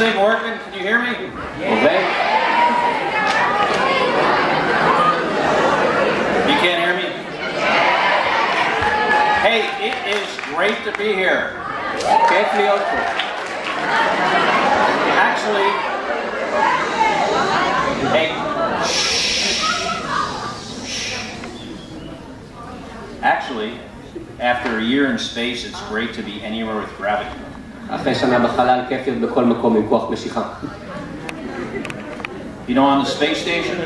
thing working? Can you hear me? Okay. You can't hear me? Hey, it is great to be here. כיף להיות פה. Actually, after a year in space, it's great to be anywhere with gravity. אחרי שנה בחלל כיף להיות בכל מקום עם כוח משיכה. You know, on the space station,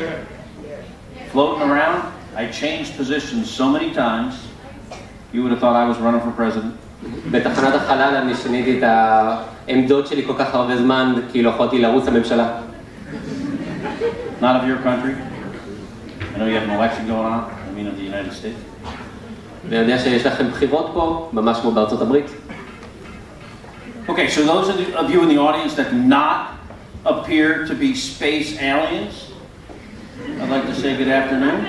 floating around, I changed positions so many times, you would have thought I was running for president. בתחנת החלל אני שיניתי את העמדות שלי כל כך הרבה זמן, כאילו יכולתי לרוץ לממשלה. Not of your country. I know you have an election going on, I mean of the United States. ואני יודע שיש לכם בחירות פה, ממש כמו בארצות הברית. Okay, so those of you in the audience that do not appear to be space aliens, I'd like to say good afternoon.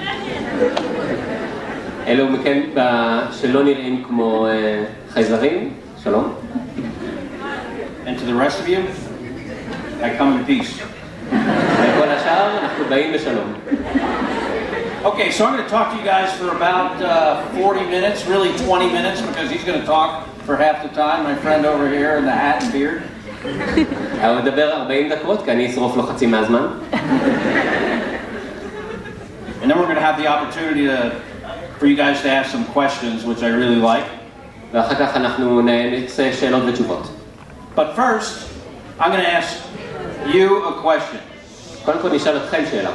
אלו מכן שלא נראים כמו חייזרים, שלום. And to the rest of you, I come in peace. לכל השאר אנחנו באים בשלום. Okay, so I'm going to talk to you guys for about 40 minutes, really 20 minutes, because he's going to talk for half the time, my friend over here in the hat and beard. אני אדבר 40 דקות, כי אני אשרוף לו חצי מהזמן. And then we're going to have the opportunity for you guys to ask some questions, which I really like. ואחר כך אנחנו נעשה שאלות ותשובות. But first, I'm going to ask you a question. קודם כל נשאל אתכם שאלה.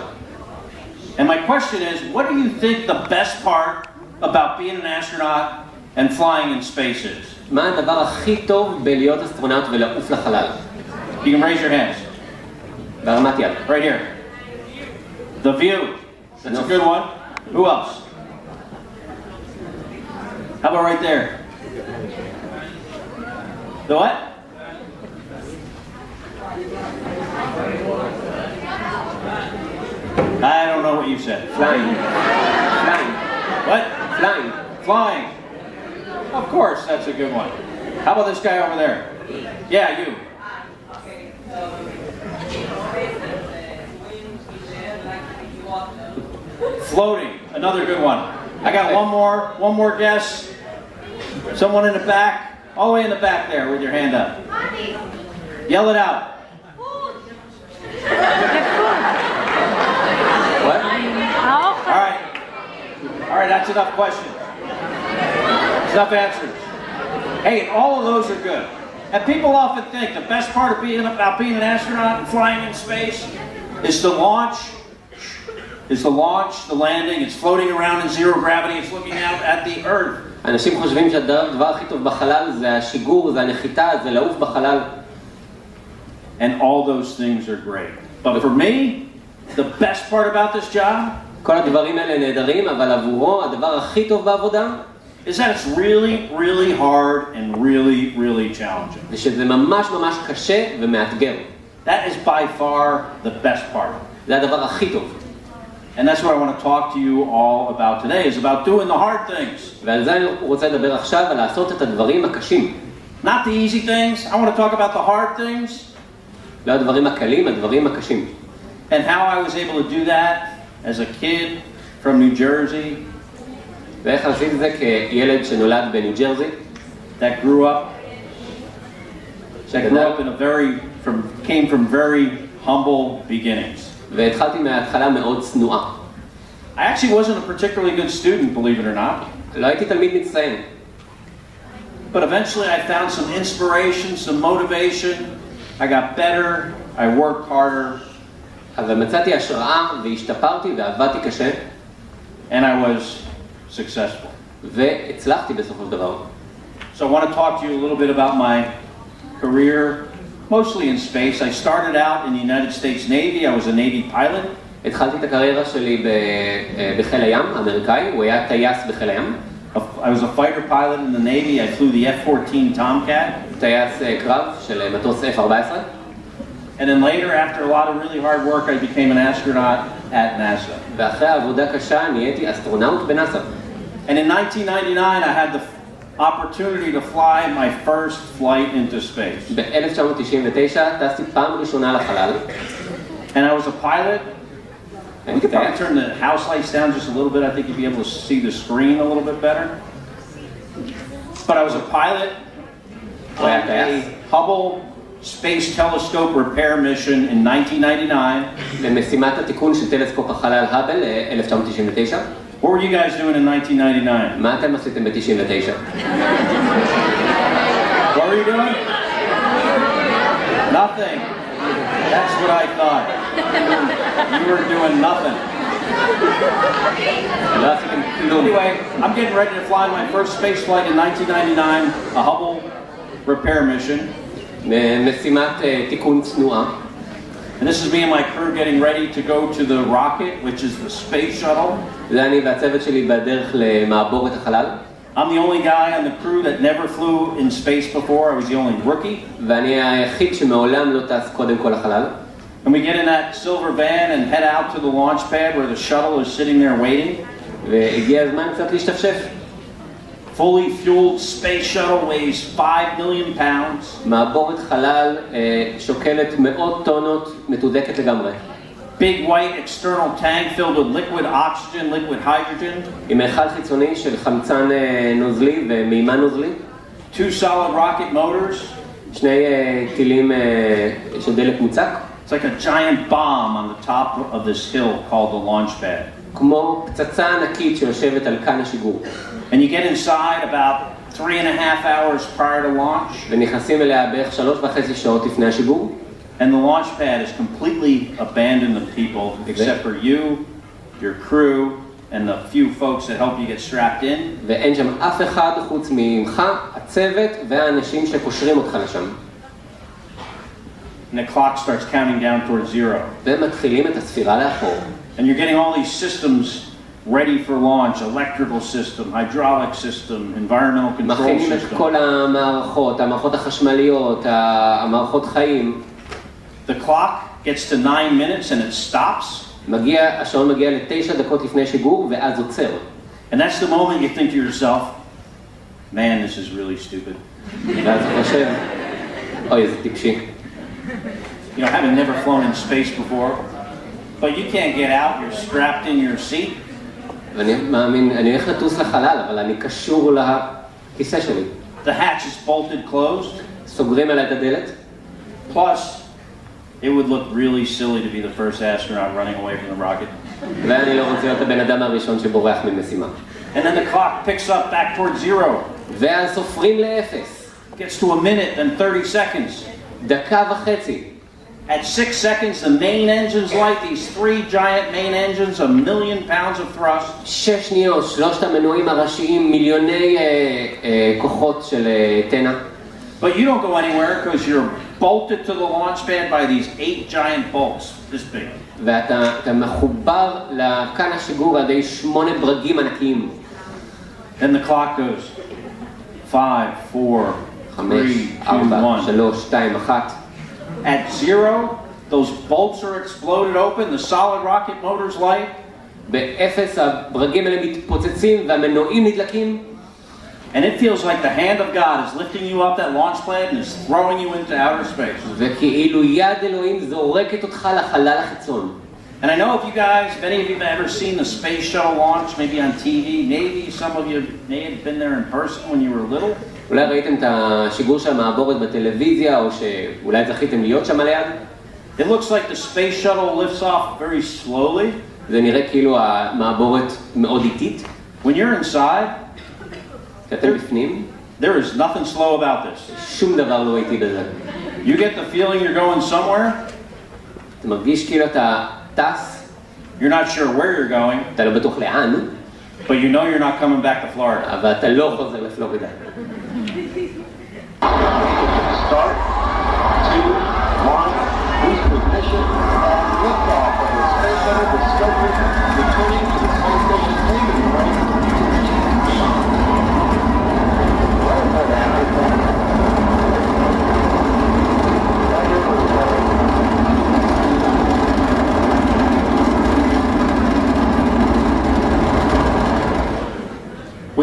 And my question is, what do you think the best part about being an astronaut and flying in space is? מה הדבר הכי טוב בלהיות אסטרונאוט ולעוף לחלל? You can raise your hands. בהרמת יד. Right here. The view. That's a good one. Who else? How about right there? The what? I don't know what you said. Flying. Flying. What? Flying. Flying. Of course, that's a good one. How about this guy over there? Yeah, you. Floating. Another good one. I got one more guess. Someone in the back. All the way in the back there with your hand up. Yell it out. What? All right, that's enough questions. That's enough answers. Hey, all of those are good. And people often think the best part of being an astronaut and flying in space is the launch, the landing, it's floating around in zero gravity, it's looking out at the Earth. אנשים חושבים שהדבר הכי טוב בחלל זה השיגור, זה הנחיתה, זה לעוף בחלל. And all those things are great. But for me, the best part about this job, כל הדברים האלה נהדרים, אבל עבורו הדבר הכי טוב בעבודה is that it's really, really hard and really, really challenging. זה שזה ממש ממש קשה ומאתגר. That is by far the best part. זה הדבר הכי טוב. And that's what I want to talk to you all about today, is about doing the hard things. ועל זה אני רוצה לדבר עכשיו, על לעשות את הדברים הקשים. Not the easy things. I want to talk about the hard things. לא הדברים הקלים, הדברים הקשים. And how I was able to do that as a kid from New Jersey. ואיך עשיתי את זה כילד שנולד בניו ג'רזי. That grew up came from very humble beginnings. והתחלתי מההתחלה מאוד צנועה. I actually wasn't a particularly good student, believe it or not. לא הייתי תלמיד מצטיין. But eventually I found some inspiration, some motivation. I got better, I worked harder. אבל מצאתי השראה והשתפרתי ועבדתי קשה. And I was successful. והצלחתי בסופו של דבר. So I want to talk to you a little bit about my career, mostly in space. I started out in the United States Navy. I was a Navy pilot. התחלתי את הקריירה שלי בחיל הים, האמריקאי. הוא היה טייס בחיל הים. I was a fighter pilot in the Navy. I flew the F-14 Tomcat. טייס קרב של מטוס F-14. And then later, after a lot of really hard work, I became an astronaut at NASA. ואחרי עבודה קשה נהייתי אסטרונאוט בנאסא. And in 1999, I had the opportunity to fly my first flight into space. ב-1999 טסתי פעם ראשונה לחלל. And I was a pilot. We could probably turn the house lights down just a little bit. I think you'd be able to see the screen a little bit better. But I was a pilot on a Hubble Space Telescope repair mission in 1999. למשימת התיקון של טלסקופ החלל האבל, 1999. What were you guys doing in 1999? מה אתם עשיתם ב-99? What were you doing? Nothing. That's what I thought. You were doing nothing. Anyway, I'm getting ready to fly my first space flight in 1999, a Hubble repair mission. משימת תיקון צנועה. And this is me and my crew getting ready to go to the rocket, which is the space shuttle. זה אני והצוות שלי בדרך למעבורת החלל. I'm the only guy on the crew that never flew in space before. I was the only rookie. ואני היחיד שמעולם לא טס קודם כל לחלל. And we get in that silver van and head out to the launch pad where the shuttle is sitting there waiting. והגיע הזמן קצת להשתפשף. Fully fueled space shuttle weighs 5 million pounds. מעבורת חלל שוקלת מאות טונות, מתודקת לגמרי. Big white external tank filled with liquid oxygen, liquid hydrogen. עם היכל חיצוני של חמצן נוזלי ומימן נוזלי. 2 solid rocket motors. שני טילים של דלק מוצק. It's like a giant bomb on the top of this hill called the launch pad. כמו פצצה ענקית שיושבת על כאן השיגור. And you get inside about 3.5 hours prior to launch. ונכנסים אליה בערך 3.5 שעות לפני השיגור. And the launch pad is completely abandoned of people except for you, your crew, and the few folks that help you get strapped in. ואין שם אף אחד חוץ ממך, הצוות והאנשים שקושרים אותך לשם. And the clock starts counting down towards 0. ומתחילים את הספירה לאחור. And you're getting all these systems ready for launch, electrical system, hydraulic system, environmental control מכינים את system. כל המערכות, המערכות החשמליות, המערכות חיים. The clock gets to 9 minutes and it stops. השעון מגיע ל9 דקות לפני שיגור ואז עוצר. And that's the moment you think to yourself, man, this is really stupid. ואז אתה חושב, אוי, איזה טיפשי. You know, having never flown in space before, but you can't get out, you're strapped in your seat. ואני מאמין, אני הולך לטוס לחלל, אבל אני קשור לכיסא שלי. The hatch is bolted closed. סוגרים עליי את הדלת. Plus, it would look really silly to be the first astronaut running away from the rocket. ואני לא רוצה להיות הבן אדם הראשון שבורח ממשימה. And then the clock picks up back towards 0. ואז סופרים לאפס. Gets to a minute, then 30 seconds. דקה וחצי. At 6 seconds, the main engines light, these 3 giant main engines, 1,000,000 pounds of thrust. 6 שניות, 3 המנועים הראשיים, מיליוני כוחות של תנע. But you don't go anywhere because you're bolted to the launch pad by these 8 giant bolts, this big. ואתה מחובר לכאן השיגור על ידי 8 ברגים ענקיים. Then the clock goes 5, 4, 3, 2, 1. 3, 2, 1. At 0, those bolts are exploded open, the solid rocket motors light. באפס הברגים האלה מתפוצצים והמנועים נדלקים. And it feels like the hand of God is lifting you up that launch pad and is throwing you into outer space. וכאילו יד אלוהים זורקת אותך לחלל החיצון. And I know if you guys, if any of you have ever seen the space shuttle launch, maybe on TV, maybe some of you may have been there in person when you were little. אולי ראיתם את השיגור של המעבורת בטלוויזיה, או שאולי זכיתם להיות שם ליד? It looks like the space shuttle lifts off very slowly. זה נראה כאילו המעבורת מאוד איטית. When you're inside, כשאתם בפנים, there is nothing slow about this. שום דבר לא איטי בזה. You get the feeling you're going somewhere. אתה מרגיש כאילו אתה טס. You're not sure where you're going. אתה לא בטוח לאן. But you know you're not coming back to Florida. אבל אתה לא חוזר לפלורידה. Start, 2, 1, boost ignition, and liftoff of the Space Center Discovery, returning to the space station payment right.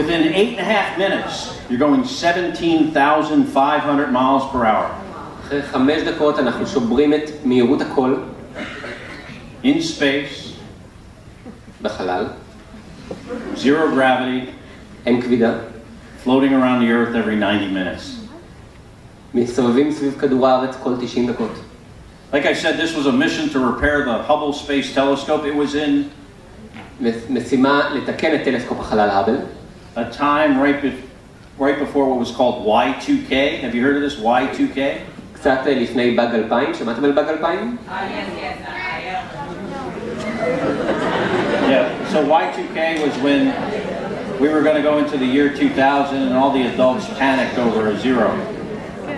Within 8.5 minutes, you're going 17,500 miles per hour. אחרי 5 דקות אנחנו שוברים את מהירות הקול. In space. בחלל. Zero gravity. אין כבידה. Floating around the earth every 90 minutes. מסתובבים סביב כדור הארץ כל 90 דקות. Like I said, this was a mission to repair the Hubble Space Telescope. It was in משימה לתקן את טלסקופ החלל האבל. a time right before what was called Y2K. Have you heard of this, Y2K? קצת לפני באג 2000, שמעתם על באג 2000? Yeah, so Y2K was when we were going to go into the year 2000 and all the adults panicked over a zero.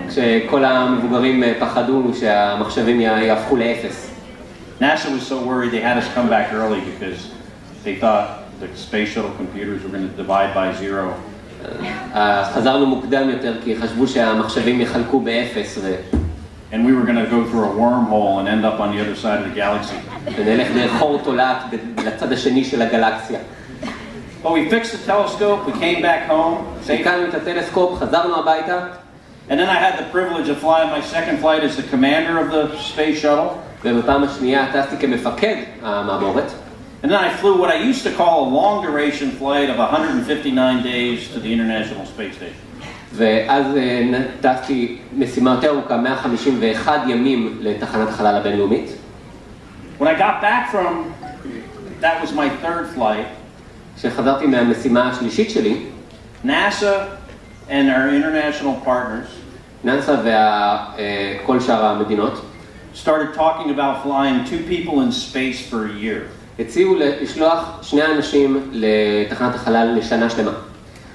כשכל המבוגרים פחדו שהמחשבים יהפכו לאפס. NASA was so worried they had us come back early because they thought the space shuttle computers were going to divide by zero. חזרנו מוקדם יותר כי חשבו שהמחשבים יחלקו באפס and we were going to go through a wormhole and end up on the other side of the galaxy. ונלך דרך חור תולעת לצד השני של הגלקסיה. But we fixed the telescope, we came back home. תיקנו את הטלסקופ, חזרנו הביתה. And then I had the privilege of flying my second flight as the commander of the space shuttle. ובפעם השנייה טסתי כמפקד המעבורת. And then I flew what I used to call a long duration flight of 159 days to the International Space Station. ואז טסתי משימה יותר ארוכה, 151 ימים לתחנת החלל הבינלאומית. When I got back from, that was my third flight. כשחזרתי מהמשימה השלישית שלי, NASA and our international partners, נאס"א וכל שאר המדינות, started talking about flying 2 people in space for a year. הציעו לשלוח 2 אנשים לתחנת החלל לשנה שלמה.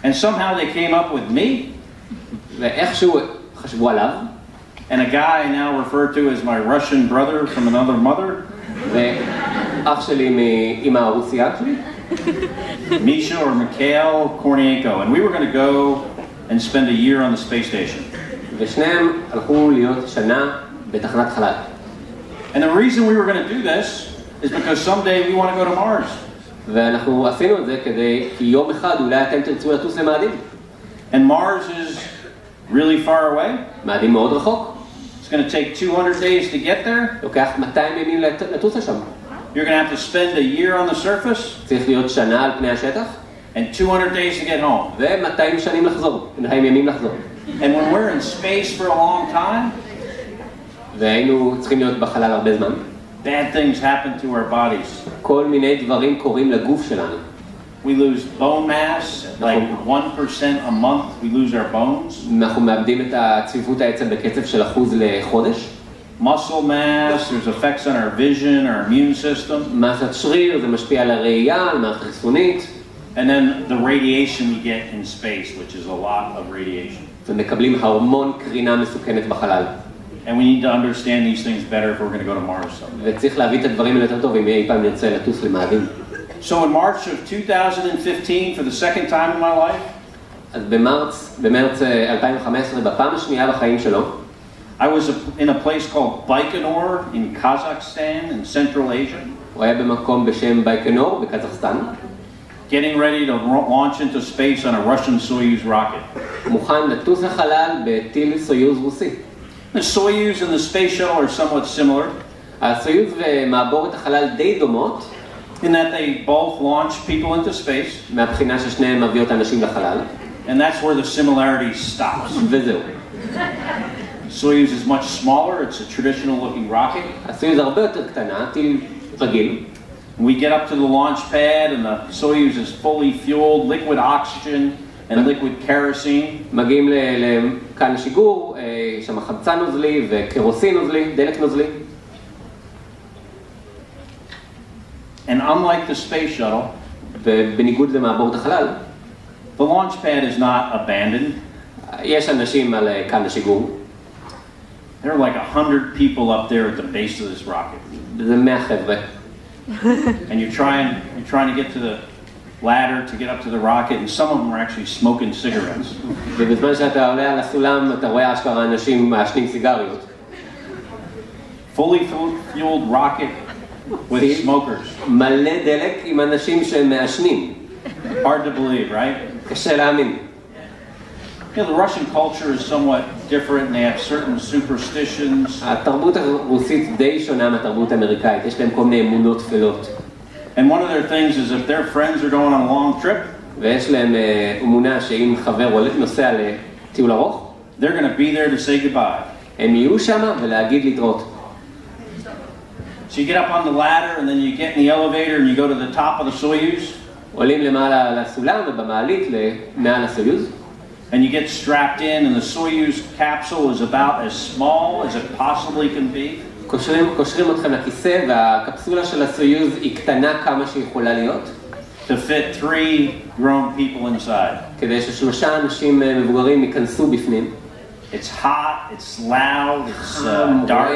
And somehow they came up with me. ואיכשהו חשבו עליו. And a guy I now refer to as my Russian brother from another mother. ואח שלי מאמא הרוסיה שלי. Misha or Mikhail Kornienko. And we were going to go and spend a year on the space station. ושניהם הלכו להיות שנה בתחנת חלל. And the reason we were going to do this is because someday we want to go to Mars. ואנחנו עשינו את זה כי יום אחד אולי אתם תרצו לטוס למאדים. And Mars is really far away. מאדים מאוד רחוק. It's going to take 200 days to get there. לוקח 200 ימים לטוס לשם. You're going to have to spend a year on the surface. צריך להיות שנה על פני השטח. And 200 days to get home. ו200 שנים לחזור, 200 ימים לחזור. And when we're in space for a long time, והיינו צריכים להיות בחלל הרבה זמן. bad things happen to our bodies. כל מיני דברים קורים לגוף שלנו. We lose bone mass, like 1% a month we lose our bones. אנחנו מאבדים את הצפיפות העצם בקצב של 1% לחודש. Muscle mass, there's effects on our vision, our immune system. מסת שריר, זה משפיע על הראייה, על מערכת חיסונית. And then the radiation we get in space, which is a lot of radiation. ומקבלים המון קרינה מסוכנת בחלל. And we need to understand these things better if we're going to go to Mars someday. וצריך להביא את הדברים האלה יותר טוב אם אי פעם נרצה לטוס למאדים. So in March of 2015, for the second time in my life, אז במרץ 2015, בפעם השנייה בחיים שלו, I was in a place called Baikonur in Kazakhstan in Central Asia. הוא היה במקום בשם בייקנור בקזחסטן. Getting ready to launch into space on a Russian Soyuz rocket. מוכן לטוס לחלל בטיל סויוז רוסי. The Soyuz and the space shuttle are somewhat similar. הסויוז ומעבורת החלל די דומות. In that they both launch people into space. מהבחינה ששניהם מביאות אנשים לחלל. And that's where the similarity stops. וזהו. Soyuz is much smaller, it's a traditional looking rocket. הסויוז הרבה יותר קטנה, טיל רגיל. We get up to the launch pad and the Soyuz is fully fueled, liquid oxygen and liquid kerosene. מגיעים לכאן לשיגור, יש שם חמצן נוזלי וקרוסין נוזלי, דלק נוזלי. And unlike the space shuttle, ובניגוד למעבורת החלל, the launch pad is not abandoned. יש אנשים על כאן לשיגור. There are like 100 people up there at the base of this rocket. זה 100 חבר'ה. And you're trying to get to the ladder to get up to the rocket, and some of them are actually smoking cigarettes. ובזמן שאתה עולה על הסולם, אתה רואה אשכרה אנשים מעשנים סיגריות. Fully fueled rocket with smokers. מלא דלק עם אנשים שמעשנים. Hard to believe, right? קשה להאמין. You know, the Russian culture is somewhat different and they have certain superstitions. התרבות הרוסית די שונה מהתרבות האמריקאית, יש להם כל מיני אמונות תפלות. And one of their things is if their friends are going on a long trip, ויש להם אמונה שאם חבר נוסע לטיול ארוך, they're going to be there to say goodbye. הם יהיו שם ולהגיד להתראות. So you get up on the ladder and then you get in the elevator and you go to the top of the Soyuz. עולים למעלה לסולם ובמעלית מעל הסויוז. And you get strapped in and the Soyuz capsule is about as small as it possibly can be. קושרים אתכם לכיסא והקפסולה של הסויוז היא קטנה כמה שיכולה להיות. To fit 3 grown people inside. כדי ששלושה אנשים מבוגרים ייכנסו בפנים. It's hot, it's loud, it's dark.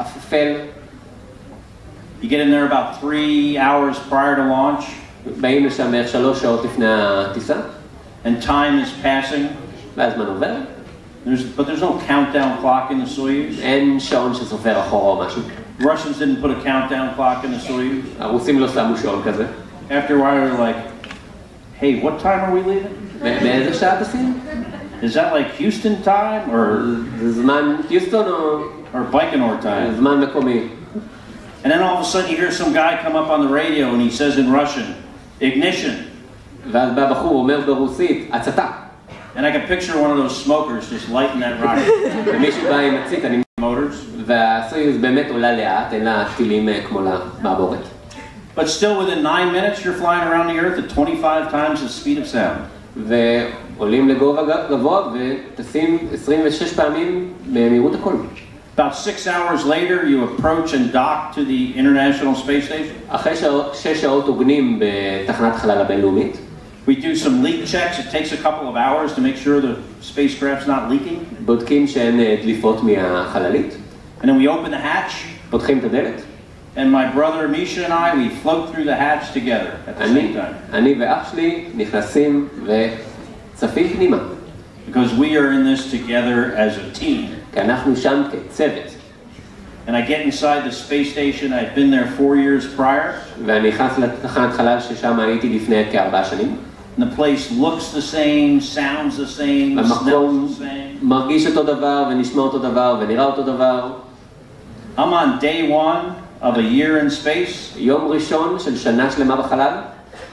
אפל. You get in there about 3 hours prior to launch. באים לשם בערך 3 שעות לפני הטיסה. And time is passing. והזמן עובר. But there's no countdown clock in the Soyuz. אין שעון שסופר אחורה או משהו. Russians didn't put a countdown clock in the Soyuz. הרוסים לא שמו שעון כזה. After a while they're like, hey, what time are we leaving? באיזה שעה טסים? Is that like Houston time or זמן יוסטון or Baikonur time? זמן מקומי. And then all of a sudden you hear some guy come up on the radio and he says in Russian, ignition. ואז בא בחור אומר ברוסית, הצתה. And I can picture one of those smokers just lighting that rocket. ומישהו בא עם הצית, אני motors. והסויוז באמת עולה לאט, אין לה טילים כמו למעבורת. But still within 9 minutes you're flying around the earth at 25 times the speed of sound. ועולים לגובה גבוה וטסים 26 פעמים במהירות הקול. About 6 hours later you approach and dock to the International Space Station. אחרי 6 שעות עוגנים בתחנת החלל הבינלאומית. We do some leak checks. It takes a couple of hours to make sure the spacecraft's not leaking. בודקים שאין דליפות מהחללית. And then we open the hatch. פותחים את הדלת. And my brother Misha and I, we float through the hatch together at the same time. אני ואח שלי נכנסים וצפים פנימה. Because we are in this together as a team. כי אנחנו שם כצוות. And I get inside the space station. I've been there 4 years prior. ואני נכנס לתחנת חלל ששם הייתי לפני כ4 שנים. And the place looks the same, sounds the same, smells the same. מרגיש אותו דבר ונשמע אותו דבר ונראה אותו דבר. I'm on day 1 of a year in space. יום ראשון של שנה שלמה בחלל.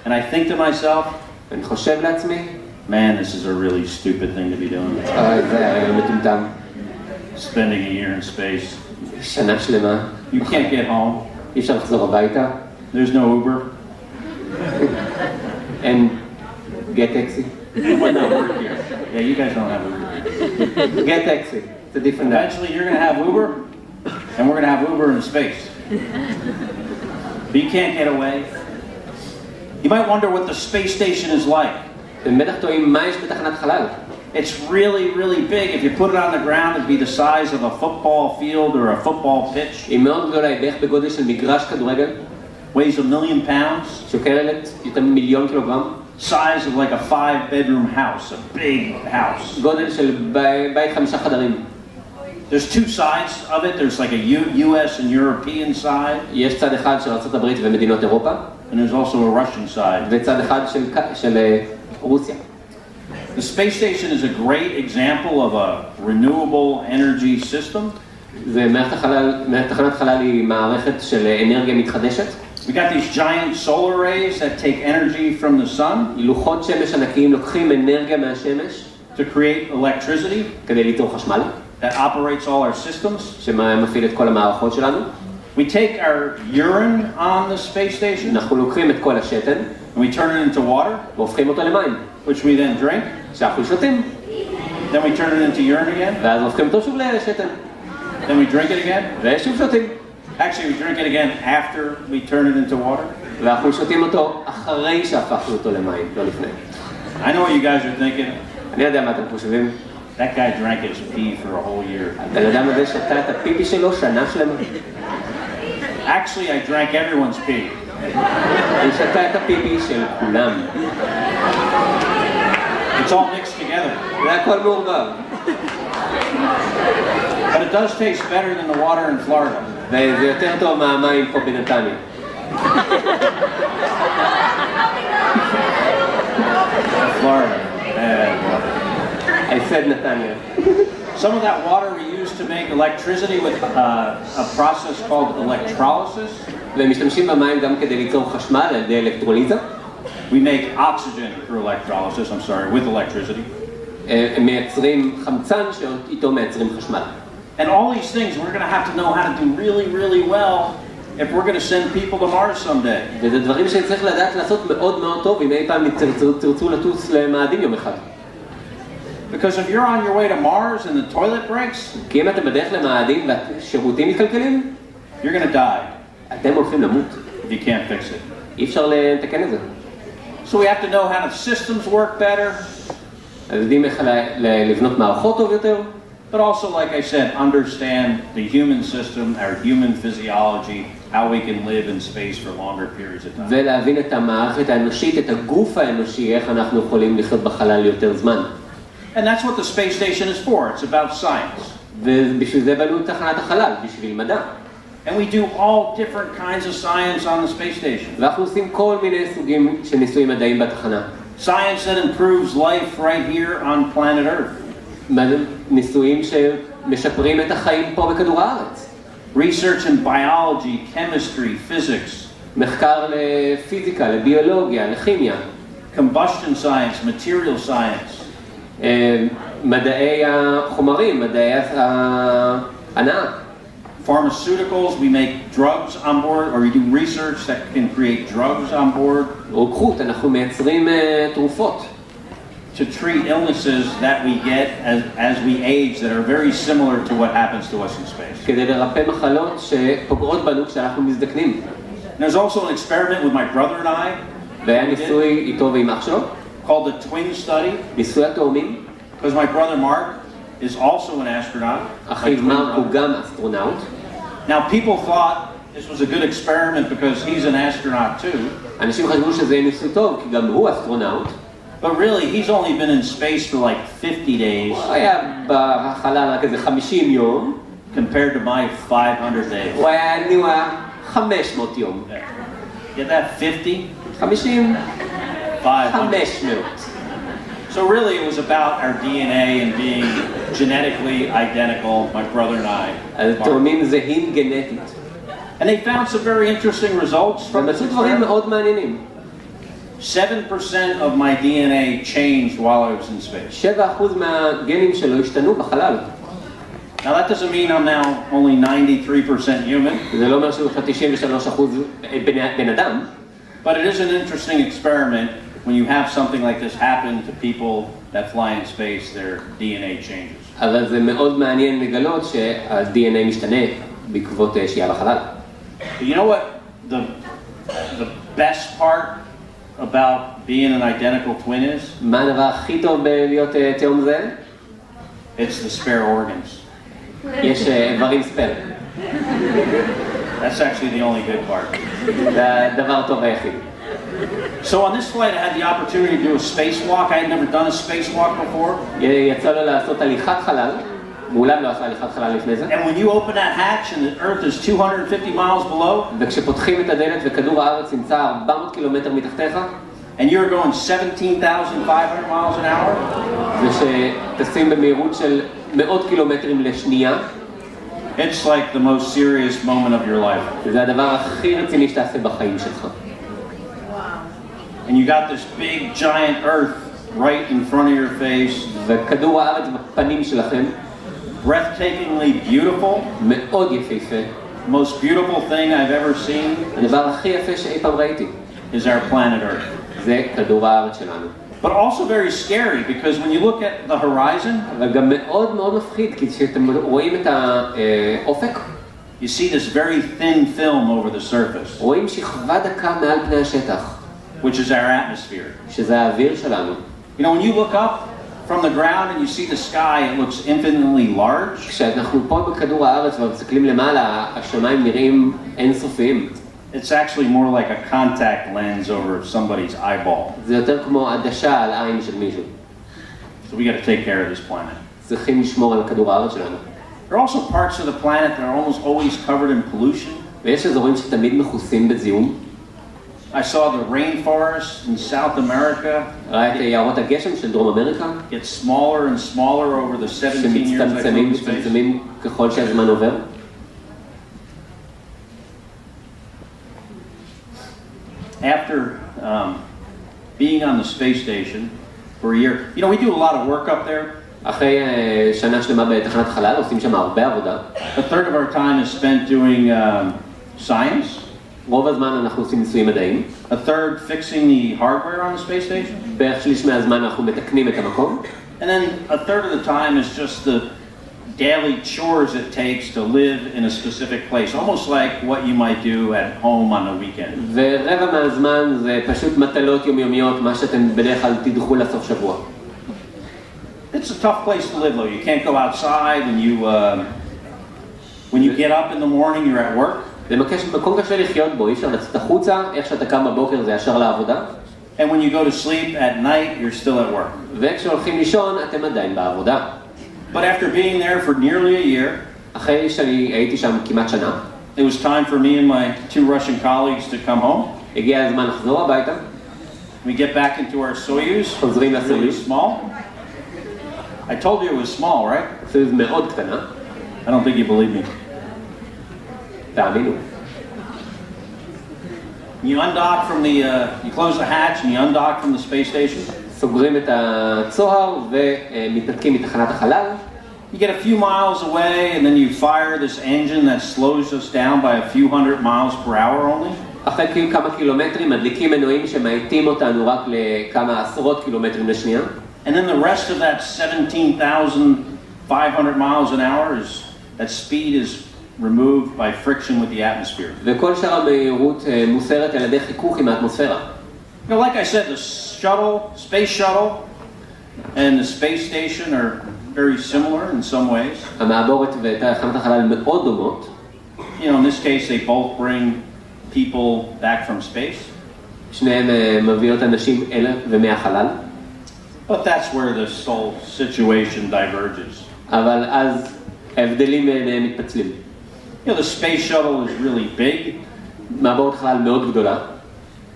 And I think to myself, אני חושב לעצמי, man, this is a really stupid thing to be doing. זה מטומטם. Spending a year in space. שנה שלמה. You can't get home. אי אפשר לחזור הביתה. There's no Uber. אין get taxi. Well, no, we're here. Yeah, you guys don't have Uber. Get taxi. It's a different. Eventually, you're going to have Uber, and we're going to have Uber in space. But you can't get away. You might wonder what the space station is like. אתם בטח טועים מה יש בתחנת חלל. It's really, really big. If you put it on the ground, it'd be the size of a football field or a football pitch. היא מאוד גדולה, היא בערך בגודל של מגרש כדורגל. Weighs 1,000,000 pounds. שוקלת יותר מ1,000,000 קילוגרם. Size of like a 5-bedroom house, a big house. גודל של בית 5 חדרים. There's 2 sides of it. There's like a U.S. and European side. יש צד אחד של ארצות הברית ומדינות אירופה. And there's also a Russian side. וצד אחד של רוסיה. The space station is a great example of a renewable energy system. תחנת חלל היא מערכת של אנרגיה מתחדשת. We got these giant solar arrays that take energy from the sun. לוחות שמש ענקיים לוקחים אנרגיה מהשמש. To create electricity. כדי ליצור חשמל. That operates all our systems. שמפעיל את כל המערכות שלנו. We take our urine on the space station. אנחנו לוקחים את כל השתן. And we turn it into water. והופכים אותו למים. Which we then drink. שאנחנו שותים. Then we turn it into urine again. ואז הופכים אותו שוב לשתן. Then we drink it again. ושוב שותים. Actually, we drink it again after we turn it into water. ואנחנו שותים אותו אחרי שהפכנו אותו למים, לא לפני. I know what you guys are thinking. אני יודע מה אתם חושבים. That guy drank his pee for a whole year. הבן אדם הזה שתה את הפיפי שלו שנה שלמה. Actually, I drank everyone's pee. אני שתה את הפיפי של כולם. It's all mixed together. זה הכל מעורבב. But it does taste better than the water in Florida. וזה יותר טוב מהמים פה בנתניה. מייסד נתניה. Some of that water we use to make electricity with a process called electrolysis. ומשתמשים במים גם כדי ליצור חשמל על ידי אלקטרוליזה. We make oxygen through electrolysis, I'm sorry, with electricity. הם מייצרים חמצן שאיתו מייצרים חשמל. And all these things we're going to have to know how to do really, really well if we're going to send people to Mars someday. וזה דברים שצריך לדעת לעשות מאוד מאוד טוב אם אי פעם תרצו לטוס למאדים יום אחד. Because if you're on your way to Mars and the toilet breaks, כי אם אתם בדרך למאדים והשירותים מתקלקלים, you're going to die. אתם הולכים למות. If you can't fix it. אי אפשר לתקן את זה. So we have to know how the systems work better. אז יודעים איך לבנות מערכות טוב יותר. But also, like I said, understand the human system, our human physiology, how we can live in space for longer periods of time. ולהבין את המערכת האנושית, את הגוף האנושי, איך אנחנו יכולים לחיות בחלל יותר זמן. And that's what the space station is for. It's about science. ובשביל זה בנו תחנת החלל, בשביל מדע. And we do all different kinds of science on the space station. ואנחנו עושים כל מיני סוגים של ניסויים מדעיים בתחנה. Science that improves life right here on planet Earth. ניסויים שמשפרים את החיים פה בכדור הארץ. Research in biology, chemistry, physics. מחקר לפיזיקה, לביולוגיה, לכימיה. Combustion science, material science. מדעי החומרים, מדעי ההנאה. Pharmaceuticals, we make drugs on board, or we do research that can create drugs on board. רוקחות, אנחנו מייצרים תרופות. To treat illnesses that we get as we age that are very similar to what happens to us in space. כדי לרפא מחלות שפוגעות בנו כשאנחנו מזדקנים. There's also an experiment with my brother and I. והיה ניסוי איתו ועם אח שלו. Called the twin study. ניסוי התאומים. Because my brother Mark is also an astronaut. אחיו מרק הוא גם אסטרונאוט. Now people thought this was a good experiment because he's an astronaut too. אנשים חשבו שזה ניסוי טוב כי גם הוא אסטרונאוט. But really, he's only been in space for like 50 days. הוא היה בחלל רק איזה 50 יום. Compared to my 500 days. הוא היה 500 יום. Get that? 50? 50? 500. So really it was about our DNA and being genetically identical, my brother and I. אז תאומים זהים גנטית. And they found some very interesting results from this ומצאו דברים מאוד מעניינים. 7% of my DNA changed while I was in space. 7% מהגנים שלו השתנו בחלל. Now that doesn't mean I'm now only 93% human. זה לא אומר שהוא 93% בן אדם. But it is an interesting experiment when you have something like this happen to people that fly in space, their DNA changes. אבל זה מאוד מעניין לגלות שה-DNA משתנה בעקבות שהייה בחלל. You know what the best part about being an identical twin is? מה הדבר הכי טוב בלהיות תאום זה? It's the spare organs. יש איברים ספייר. That's actually the only good part. זה הדבר הטוב היחיד. So on this flight I had the opportunity to do a spacewalk. I had never done a spacewalk before. יצא לו לעשות הליכת חלל. מעולם לא עשה הליכת חלל לפני זה. And when you open that hatch and the Earth is 250 miles below. וכשפותחים את הדלת וכדור הארץ נמצא 400 קילומטר מתחתיך. And you're going 17,500 miles an hour. ושטסים במהירות של מאות קילומטרים לשנייה. It's like the most serious moment of your life. זה הדבר הכי רציני שתעשה בחיים שלך. And you got this big giant Earth right in front of your face. וכדור הארץ בפנים שלכם. Breathtakingly beautiful. מאוד יפהפה. Most beautiful thing I've ever seen. הדבר הכי יפה שאי פעם ראיתי. Is our planet Earth. זה כדור הארץ שלנו. But also very scary because when you look at the horizon. אבל גם מאוד מאוד מפחיד כי כשאתם רואים את האופק. You see this very thin film over the surface. רואים שכבה דקה מעל פני השטח. Which is our atmosphere. שזה האוויר שלנו. You know, when you look up from the ground and you see the sky, it looks infinitely large. כשאנחנו פה בכדור הארץ ומסתכלים למעלה, השמיים נראים אינסופיים. It's actually more like a contact lens over somebody's eyeball. זה יותר כמו עדשה על עין של מישהו. So we got to take care of this planet. צריכים לשמור על כדור הארץ שלנו. There are also parts of the planet that are almost always covered in pollution. ויש אזורים שתמיד מכוסים בזיהום. I saw the rainforest in South America. ראה את יערות הגשם של דרום אמריקה. Get smaller and smaller over the 17 years I flew in space. מצטמצמים ככל שהזמן עובר. After being on the space station for a year, you know, we do a lot of work up there. אחרי שנה שלמה בתחנת חלל עושים שם הרבה עבודה. A third of our time is spent doing science. רוב הזמן אנחנו עושים ניסויים מדעיים. A third fixing the hardware on the space station. בערך שליש מהזמן אנחנו מתקנים את המקום. And then a third of the time is just the daily chores it takes to live in a specific place, almost like what you might do at home on a weekend. ורבע מהזמן זה פשוט מטלות יומיומיות, מה שאתם בדרך כלל תדחו לסוף שבוע. It's a tough place to live though. You can't go outside and when you get up in the morning you're at work. זה מקום קשה לחיות בו, אי אפשר לצאת החוצה, איך שאתה קם בבוקר זה ישר לעבודה. And when you go to sleep at night you're still at work. וכשהולכים לישון אתם עדיין בעבודה. But after being there for nearly a year, אחרי שאני הייתי שם כמעט שנה, it was time for me and my 2 Russian colleagues to come home. הגיע הזמן לחזור הביתה. We get back into our Soyuz. חוזרים Really לסויוז. small. I told you it was small, right? סויוז מאוד קטנה. I don't think you believe me. תאמינו. You undock from the, you close the hatch and you undock from the space station. סוגרים את הצוהר ומתנתקים מתחנת החלל. You get a few miles away and then you fire this engine that slows us down by a few hundred miles per hour only. אחרי כמה קילומטרים מדליקים מנועים שמאיטים אותנו רק לכמה עשרות קילומטרים לשנייה. And then the rest of that 17,500 miles an hour that speed is removed by friction with the atmosphere. וכל שאר המהירות מוסרת על ידי חיכוך עם האטמוספירה. You know, like I said, the space shuttle and the space station are very similar in some ways. המעבורת ותחנת החלל מאוד דומות. You know, in this case, they both bring people back from space. שניהם מביאות אנשים אל ומהחלל. But that's where this whole situation diverges. אבל אז ההבדלים מתפצלים. You know, the space shuttle is really big. מעבורת חלל מאוד גדולה.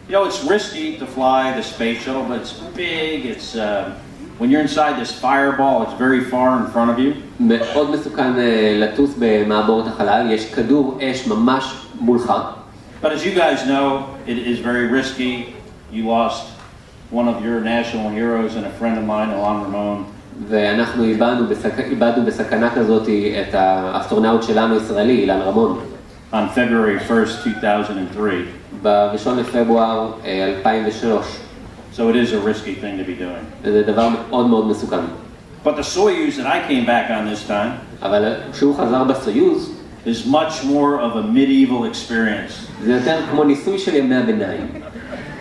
You know, it's risky to fly the space shuttle, but it's big. It's when you're inside this fireball, it's very far in front of you. מאוד מסוכן לטוס במעבורת החלל, יש כדור אש ממש מולך. But as you guys know, it is very risky. You lost one of your national heroes and a friend of mine, Alon Ramon. ואנחנו איבדנו בסכנה כזאת את האסטרונאוט שלנו, הישראלי, אילן רמון. On February 1st, 2003. ב1 לפברואר 2003. So it is a risky thing to be doing. זה דבר מאוד מאוד מסוכן. But the Soyuz that I came back on this time, אבל כשהוא חזר בסויוז, is much more of a medieval experience. זה יותר כמו ניסוי של ימי הביניים.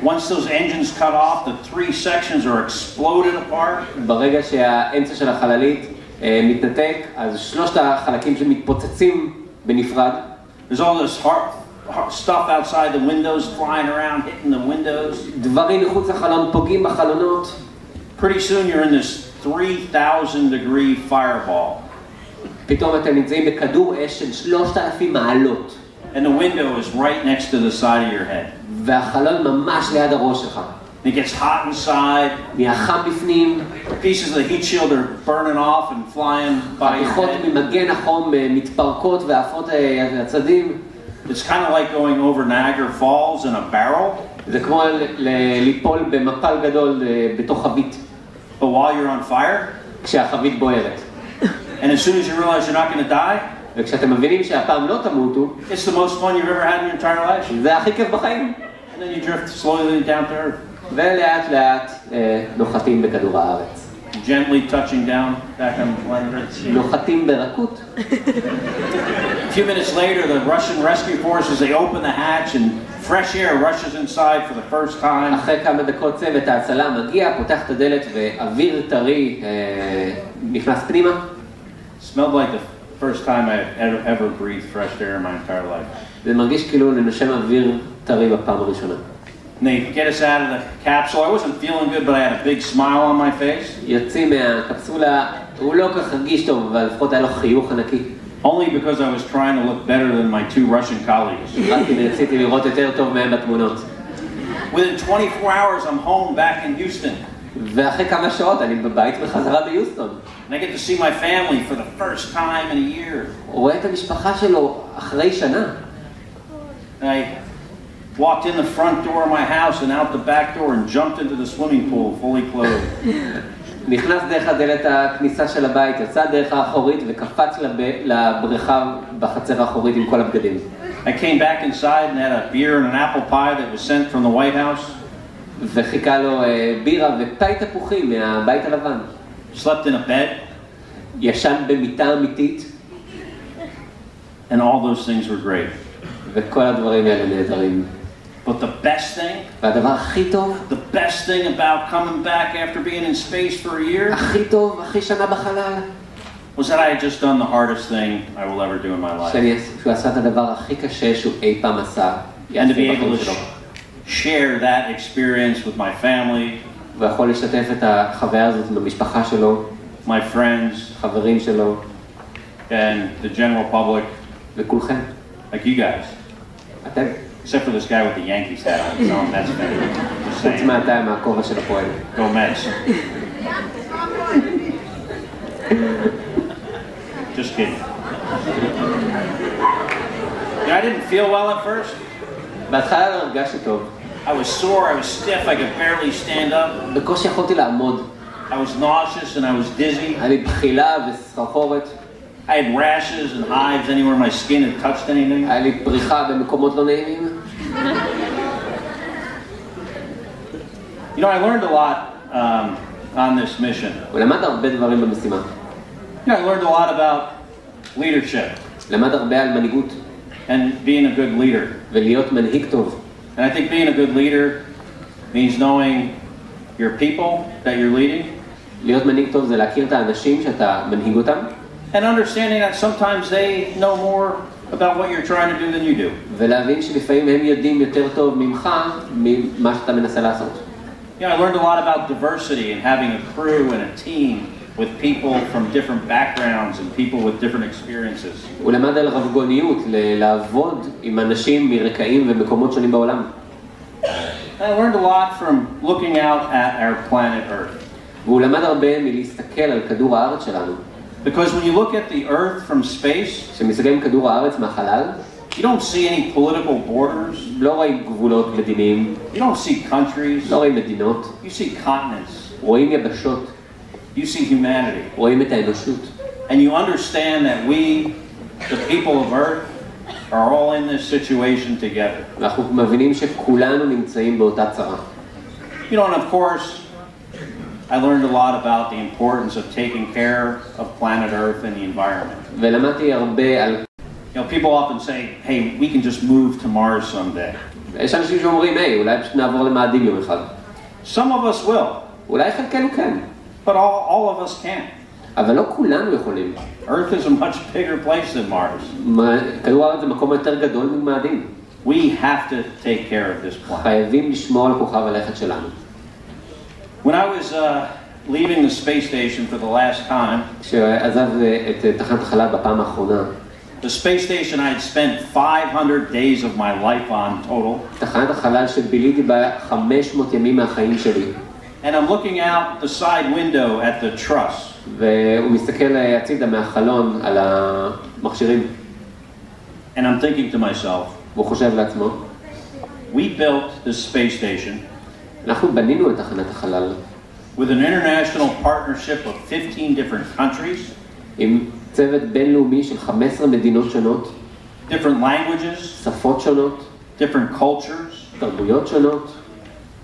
Once those engines cut off, the 3 sections are exploded apart. ברגע שהאמצע של החללית מתנתק, אז שלושת החלקים שמתפוצצים בנפרד. There's all this stuff outside the windows flying around, hitting the windows. דברים מחוץ לחלון פוגעים בחלונות. Pretty soon you're in this 3,000-degree fireball. פתאום אתם נמצאים בכדור אש של 3,000 מעלות. And the window is right next to the side of your head. והחלון ממש ליד הראש שלך. It gets hot inside. נהיה חם בפנים. Pieces of the heat shield are burning off and flying by your הבדיחות head. ממגן החום מתפרקות ועפות הצדים. It's kind of like going over Niagara Falls in a barrel. זה כמו ליפול במפל גדול בתוך חבית. But while you're on fire, כשהחבית בוערת. and as soon as you realize you're not going to die, וכשאתם מבינים שהפעם לא תמותו, it's the most fun you've ever had in your entire life. זה הכי כיף בחיים. And then you drift slowly down to earth. ולאט לאט נוחתים בכדור הארץ. Gently touching down back on planet Earth. נוחתים ברכות. A few minutes later, the Russian rescue forces, they open the hatch and fresh air rushes inside for the first time. אחרי כמה דקות צוות ההצלה מגיע, פותח את הדלת ואוויר טרי נכנס פנימה. Smelled like the first time I ever breathed fresh air in my entire life. זה מרגיש כאילו לנשם אוויר טרי בפעם הראשונה. And they get us out of the capsule. I wasn't feeling good, but I had a big smile on my face. יוצאים מהקפסולה, הוא לא כך הרגיש טוב, אבל לפחות היה לו חיוך ענקי. Only because I was trying to look better than my 2 Russian colleagues. רק כי רציתי לראות יותר טוב מהם בתמונות. Within 24 hours, I'm home back in Houston. ואחרי כמה שעות אני בבית בחזרה ביוסטון. And I get to see my family for the first time in a year. הוא רואה את המשפחה שלו אחרי שנה. And I walked in the front door of my house and out the back door and jumped into the swimming pool fully clothed. נכנס דרך הדלת הכניסה של הבית, יצא דרך האחורית וקפץ לבריכה בחצר האחורית עם כל הבגדים. I came back inside and had a beer and an apple pie that was sent from the White House. וחיכה לו בירה ופאי תפוחים מהבית הלבן. Slept in a bed. ישן במיטה אמיתית. And all those things were great. וכל הדברים האלה נהדרים. But the best thing, והדבר הכי טוב, the best thing about coming back after being in space for a year, הכי טוב, הכי שנה בחלל, was that I had just done the hardest thing I will ever do in my life. שהוא עשה את הדבר הכי קשה שהוא אי פעם עשה. And to be able to share that experience with my family, ויכול לשתף את החוויה הזאת עם המשפחה שלו, my friends, חברים שלו, and the general public, וכולכם. like you guys. אתם? Except for this guy with the Yankees hat on. He's on Mets fan. Just חוץ saying. מהתה עם הכובע של הפועל. Go Mets. Just kidding. Yeah, I didn't feel well at first. בהתחלה לא הרגשתי טוב. I was sore, I was stiff, I could barely stand up. בקושי יכולתי לעמוד. I was nauseous and I was dizzy. היה לי בחילה וסחרחורת. I had rashes and hives anywhere my skin had touched anything. היה לי פריחה במקומות לא נעימים. You know, I learned a lot on this mission. הוא למד הרבה דברים במשימה. You know, I learned a lot about leadership. למד הרבה על מנהיגות. And being a good leader. ולהיות מנהיג טוב. And I think being a good leader means knowing your people that you're leading. להיות מנהיג טוב זה להכיר את האנשים שאתה מנהיג אותם. And understanding that sometimes they know more about what you're trying to do than you do. ולהבין שלפעמים הם יודעים יותר טוב ממך ממה שאתה מנסה לעשות. You know, I learned a lot about diversity and having a crew and a team with people from different backgrounds and people with different experiences. הוא למד על רבגוניות, לעבוד עם אנשים מרקעים ומקומות שונים בעולם. I learned a lot from looking out at our planet Earth. והוא למד הרבה מלהסתכל על כדור הארץ שלנו. Because when you look at the Earth from space, כשמסתכלים כדור הארץ מהחלל, you don't see any political borders. לא רואים גבולות מדיניים. You don't see countries. לא רואים מדינות. You see continents. רואים יבשות. You see humanity. רואים את האנושות. And you understand that we, the people of Earth, are all in this situation together. ואנחנו מבינים שכולנו נמצאים באותה צרה. You know, and of course, I learned a lot about the importance of taking care of planet Earth and the environment. ולמדתי הרבה על... You know, people often say, hey, we can just move to Mars someday. יש אנשים שאומרים, היי, אולי פשוט נעבור למאדים יום אחד. Some of us will. אולי חלקנו כן. But all of us can't. אבל לא כולנו יכולים. Earth is a much bigger place than Mars. כדור הארץ זה מקום יותר גדול ממאדים. We have to take care of this planet. חייבים לשמור על כוכב הלכת שלנו. When I was leaving the space station for the last time, כשעזב את תחנת החלל בפעם האחרונה, the space station I had spent 500 days of my life on total. תחנת החלל שביליתי בה 500 ימים מהחיים שלי. And I'm looking out the side window at the truss. והוא מסתכל הצידה מהחלון על המכשירים. And I'm thinking to myself, והוא חושב לעצמו, we built this space station אנחנו בנינו את תחנת החלל with an international partnership of 15 different countries, עם צוות בינלאומי של 15 מדינות שונות, different languages, שפות שונות, different cultures, תרבויות שונות,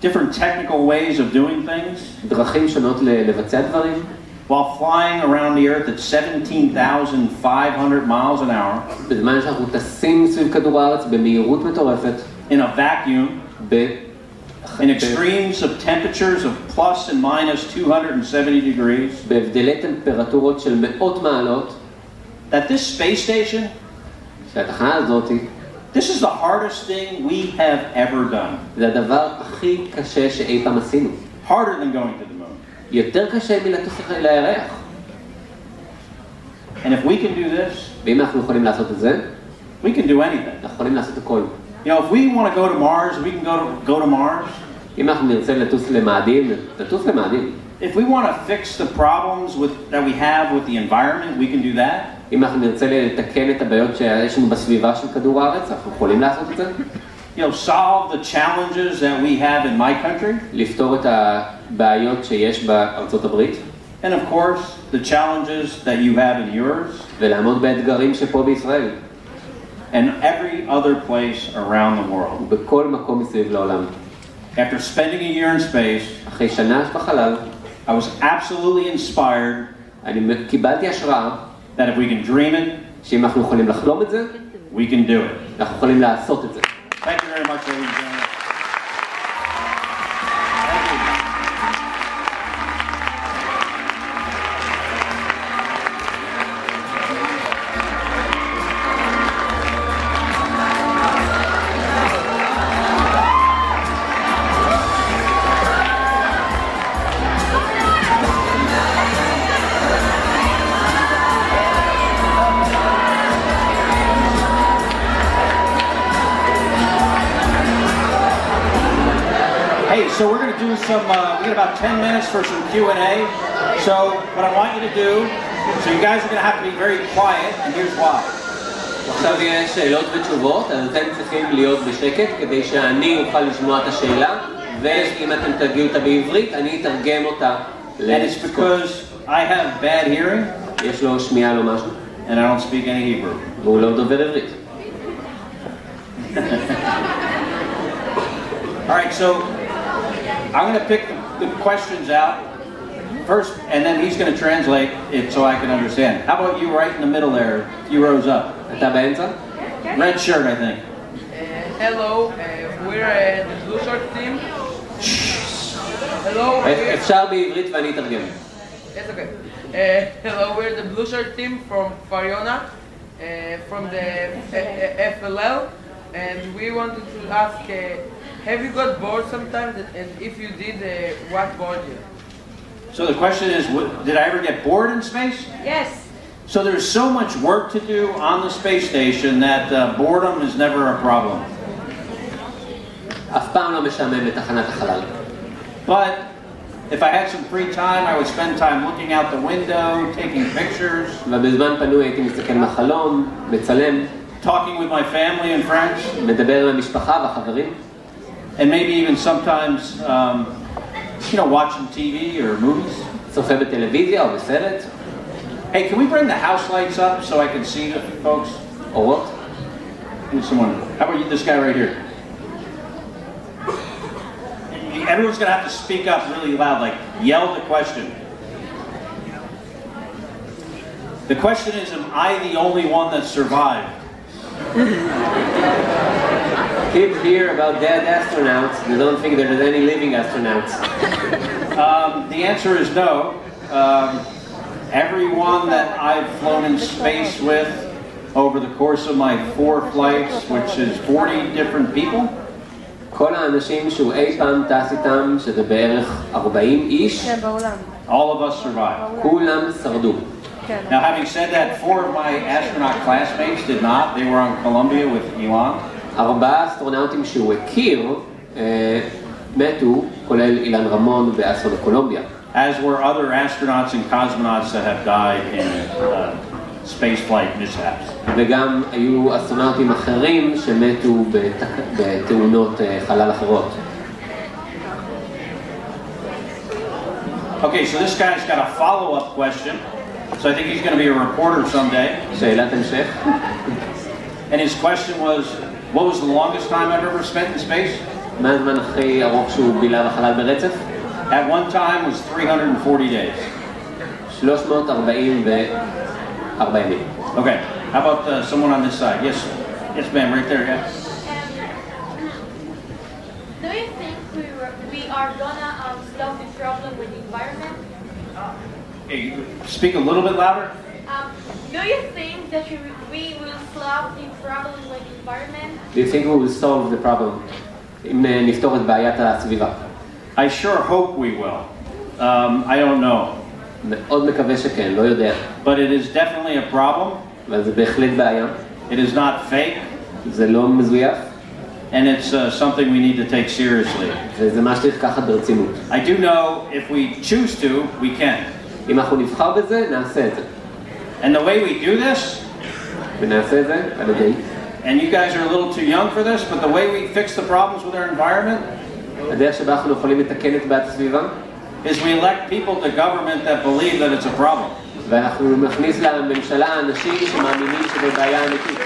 different technical ways of doing things, דרכים שונות לבצע דברים, while flying around the earth at 17,500 miles an hour, בזמן שאנחנו טסים סביב כדור הארץ במהירות מטורפת, in a vacuum, in extremes of temperatures of plus and minus 270 degrees, בהבדלי טמפרטורות של מאות מעלות, that this space station, שהתחנה הזאת, this is the hardest thing we have ever done. זה הדבר הכי קשה שאי פעם עשינו. Harder than going to the moon. יותר קשה מלטוס לירח. And if we can do this, ואם אנחנו יכולים לעשות את זה, we can do anything. אנחנו יכולים לעשות הכל. You know, if we want to go to Mars, we can go to Mars. אם אנחנו נרצה לטוס למאדים, לטוס למאדים. If we want to fix the problems that we have with the environment, we can do that. אם אנחנו נרצה לתקן את הבעיות שיש לנו בסביבה של כדור הארץ, אנחנו יכולים לעשות את זה. You know, solve the challenges that we have in my country. לפתור את הבעיות שיש בארצות הברית. And of course, the challenges that you have in yours. ולעמוד באתגרים שפה בישראל. And every other place around the world. בכל מקום מסביב לעולם. After spending a year in space, אחרי שנה בחלל, I was absolutely inspired. אני קיבלתי השראה. That if we can dream it, שאם אנחנו יכולים לחלום את זה, we can do it. אנחנו יכולים לעשות את זה. Thank you very much, ladies and gentlemen. So we're going to do some, we got about 10 minutes for some Q&A. So what I want you to do, so you guys are going to have to be very quiet, and here's why. עכשיו יש שאלות ותשובות, אז אתם צריכים להיות בשקט כדי שאני אוכל לשמוע את השאלה, ואם אתם תגיעו אותה בעברית, אני אתרגם אותה לסקוט. And it's because I have bad hearing. יש לו שמיעה לו משהו. And I don't speak any Hebrew. והוא לא דובר עברית. All right, so I'm going to pick the questions out first, and then he's going to translate it so I can understand. How about you right in the middle there, a few rows up? אתה באמצע? Red shirt, I think. Hello, we're the blue shirt team. Hello. אפשר בעברית ואני אתרגם. It's okay. Hello, we're the blue shirt team from Fariona, from the FLL, and we wanted to ask, have you got bored sometimes, and if you did, what bored you? So the question is, did I ever get bored in space? Yes. So there's so much work to do on the space station that boredom is never a problem. אף פעם לא משעמם בתחנת החלל. But if I had some free time, I would spend time looking out the window, taking pictures. ובזמן פנוי הייתי מסתכל מהחלון, מצלם. Talking with my family and friends. מדבר עם המשפחה והחברים. And maybe even sometimes, watching TV or movies. צופה בטלוויזיה או בסרט. Hey, can we bring the house lights up so I can see the folks? אורות. How about this guy right here? Everyone's going to have to speak up really loud, like yell the question. The question is, am I the only one that survived? Kids hear about dead astronauts, they don't think there's any living astronauts. The answer is no. Everyone that I've flown in space with over the course of my 4 flights, which is 40 different people. כל האנשים שהוא אי פעם טס איתם, שזה בערך 40 איש, all of us survived. כולם שרדו. Now, having said that, 4 of my astronaut classmates did not. They were on Columbia with Elon. 4 אסטרונאוטים שהוא הכיר מתו, כולל אילן רמון באסטרו בקולומביה. As were other astronauts and cosmonauts that have died in space flight mishaps. וגם היו אסטרונאוטים אחרים שמתו בתאונות חלל אחרות. Okay, so this guy's got a follow-up question. So I think he's going to be a reporter someday. שאלת המשך. And his question was, what was the longest time I've ever spent in space? מה הזמן הכי ארוך שהוא בילה בחלל ברצף? At one time was 340 days. 344 ימים. Okay, how about someone on this side? Yes, yes ma'am, right there, yeah. Do you think we are gonna solve the problem with the environment? Hey, speak a little bit louder. Do you think that we will solve the problem with the environment? Do you think we will solve the problem? אם נפתור את בעיית הסביבה. I sure hope we will. I don't know. מאוד מקווה שכן, לא יודע. But it is definitely a problem. אבל זה בהחלט בעיה. It is not fake. זה לא מזויף. and it's something we need to take seriously. וזה מה שצריך לקחת ברצינות. I do know if we choose to, we can. אם אנחנו נבחר בזה, נעשה את זה. And the way we do this, ונעשה את זה על ידי. and you guys are a little too young for this, but the way we fix the problems with our environment, הדרך שבה אנחנו יכולים לתקן את בעיית הסביבה, is we elect people to government that believe that it's a problem. ואנחנו נכניס לממשלה אנשים שמאמינים שזה בעיה אמיתית.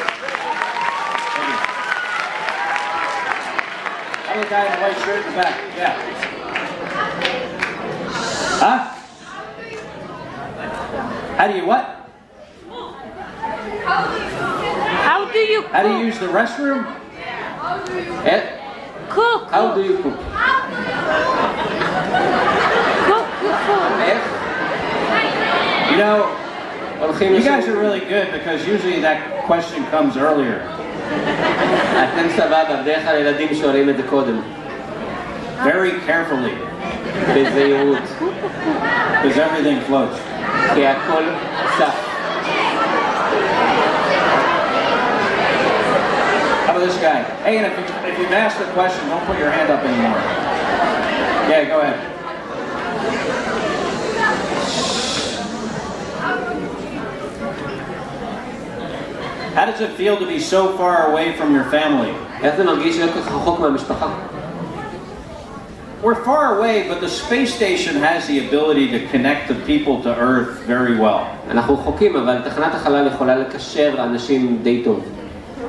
I'm the guy in the white shirt in the back. Yeah. Huh? How do you what? How do you How do you use the restroom? cook? How do you cook? Cook your food. איך? You know, הולכים you guys לשם. are really good because usually that question comes earlier. אתם סבבה, בדרך כלל ילדים שואלים את זה קודם. Very carefully, בזהירות. because everything floats. כי הכל סף. How about this guy? Hey, and if you've asked a question, don't put your hand up anymore. Yeah, go ahead. How does it feel to be so far away from your family? איך זה מרגיש להיות ככה רחוק מהמשפחה? We're far away, but the space station has the ability to connect the people to Earth very well. אנחנו רחוקים, אבל תחנת החלל יכולה לקשר אנשים די טוב.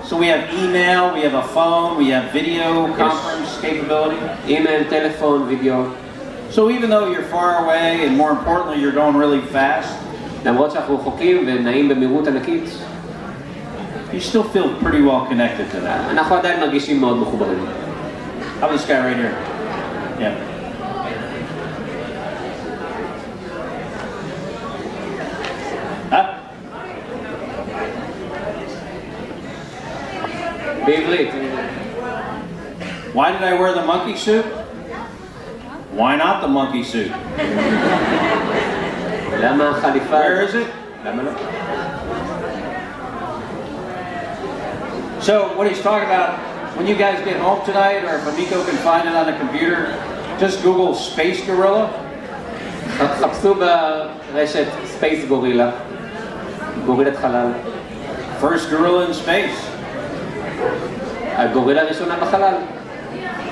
So we have email, we have a phone, we have video conference capability. אימייל, טלפון, וידאו. So even though you're far away, and more importantly, you're going really fast, למרות שאנחנו רחוקים ונעים במהירות ענקית, you still feel pretty well connected to that. אנחנו עדיין מרגישים מאוד מחוברים. How about this guy right here? Yeah. Huh? בעברית. Why did I wear the monkey suit? Why not the monkey suit? למה החליפה? Where is it? למה לא? So what he's talking about, when you guys get home tonight, or if Amico can find it on the computer, just Google Space Gorilla. חפשו ברשת ספייס גורילה. גורילת חלל. First gorilla in space. הגורילה הראשונה בחלל.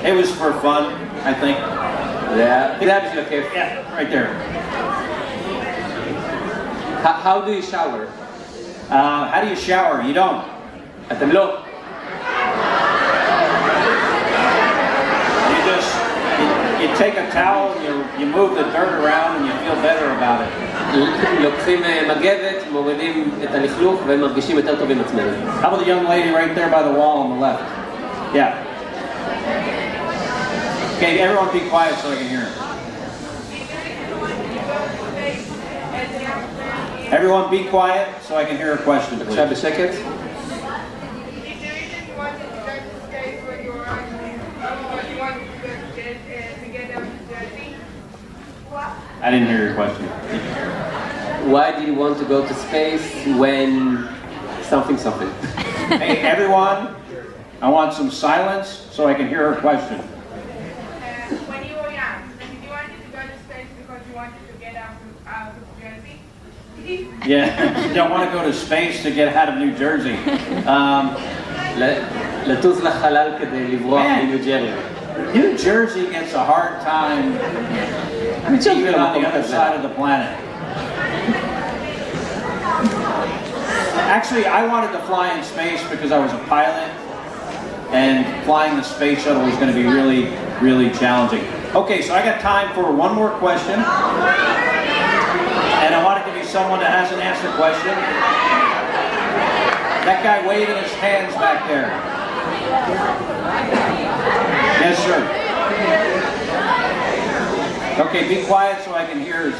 It was for fun, I think. זה היה בשביל הכיף. Yeah, right there. How do you shower? How do you shower? You don't. אתם לא. You take a towel and you move the dirt around and you feel better about it. לוקחים מגבת, מורידים את הלכלוך ומרגישים יותר טוב עם עצמנו. How about the young lady right there by the wall on the left? Yeah. Okay, everyone be quiet so I can hear. Everyone be quiet so I can hear a question. עכשיו בשקט. I didn't hear your question. Why do you want to go to space when something? Hey, everyone, I want some silence so I can hear her question. When you were young, did you wanted to go to space because you wanted to get out of Jersey? Yeah, you don't want to go to space to get out of New Jersey. לטוס לחלל כדי לברוח מניו ג'רזי. New Jersey gets a hard time even on the other side of the planet. Actually, I wanted to fly in space because I was a pilot, and flying the space shuttle was going to be really, really challenging. Okay, so I got time for one more question, and I want it to be someone that hasn't asked a question. That guy waving his hands back there. Yes, sir. Okay, be quiet so I can hear his.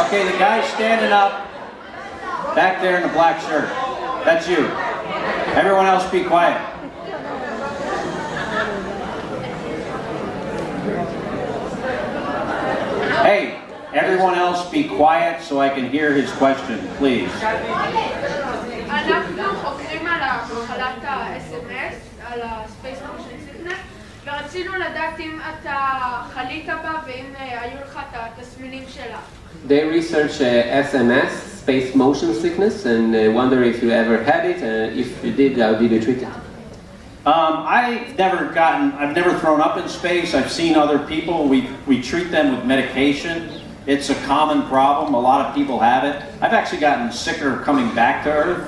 Okay, the guy standing up back there in the black shirt. That's you. Everyone else be quiet. everyone else be quiet so I can hear his question, please. אנחנו חוקרים על מחלת ה-SMS, על ה-Space Motion Sickness, ורצינו לדעת אם אתה חלית בה ואם היו לך את התסמינים שלה. They research SMS, space motion sickness, and wonder if you ever had it, and if you did, how did you treat it? I've never thrown up in space. I've seen other people. We treat them with medication. It's a common problem. A lot of people have it. I've actually gotten sicker coming back to Earth.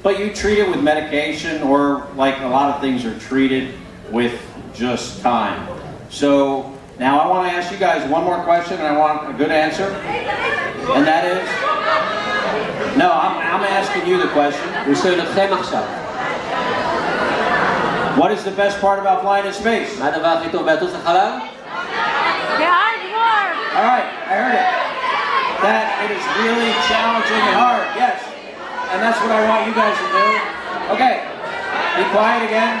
But you treat it with medication, or like a lot of things are treated with just time. So now I want to ask you guys one more question, and I want a good answer. And that is? No, I'm asking you the question. What is the best part about flying in space? מה הדבר הכי טוב בלטוס לחלל? The hard work. All right, I heard it. That it is really challenging and hard, yes. And that's what I want you guys to do. Okay, be quiet again.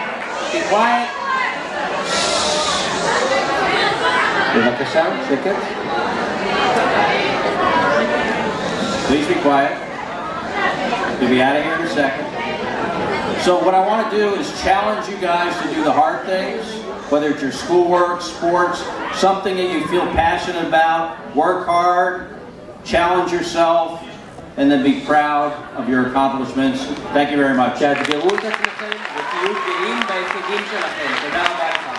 Be quiet. בבקשה, שקט. Please be quiet. You'll be out of here in a second. So what I want to do is challenge you guys to do the hard things, whether it's your schoolwork, sports, something that you feel passionate about. Work hard, challenge yourself, and then be proud of your accomplishments. Thank you very much. תאתגרו את עצמכם ותהיו גאים בהישגים שלכם. תודה רבה לך.